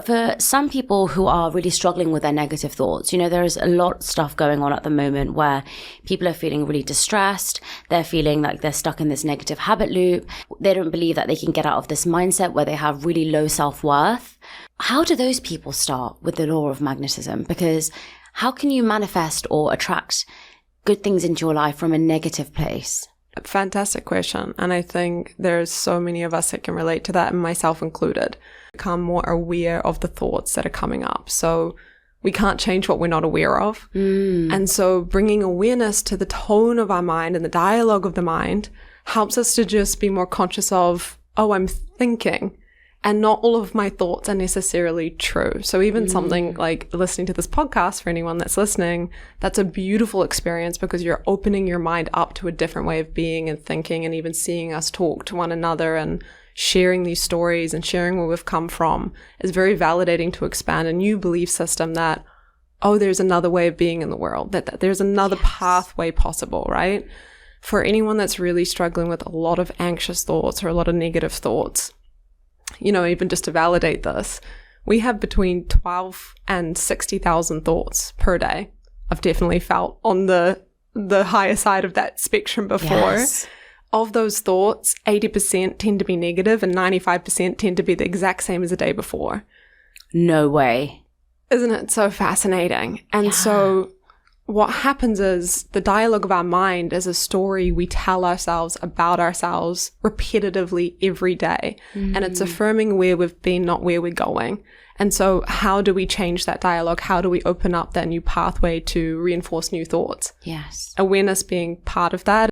But for some people who are really struggling with their negative thoughts, there's a lot of stuff going on at the moment where people are feeling really distressed. They're feeling like they're stuck in this negative habit loop. They don't believe that they can get out of this mindset where they have really low self-worth. How do those people start with the law of magnetism? Because how can you manifest or attract good things into your life from a negative place? Fantastic question. And I think there's so many of us that can relate to that, and myself included. Become more aware of the thoughts that are coming up. So we can't change what we're not aware of. And so bringing awareness to the tone of our mind and the dialogue of the mind helps us to just be more conscious of, oh, I'm thinking. And not all of my thoughts are necessarily true. So even something like listening to this podcast, for anyone that's listening, that's a beautiful experience because you're opening your mind up to a different way of being and thinking, and even seeing us talk to one another and sharing these stories and sharing where we've come from is very validating to expand a new belief system that, oh, there's another way of being in the world, that there's another pathway possible, right? For anyone that's really struggling with a lot of anxious thoughts or a lot of negative thoughts, even just to validate this, we have between 12 and 60,000 thoughts per day. I've definitely felt on the higher side of that spectrum before. Yes. Of those thoughts, 80% tend to be negative and 95% tend to be the exact same as the day before. No way. Isn't it so fascinating? And so what happens is the dialogue of our mind is a story we tell ourselves about ourselves repetitively every day. And it's affirming where we've been, not where we're going. And so how do we change that dialogue? How do we open up that new pathway to reinforce new thoughts? Yes. Awareness being part of that.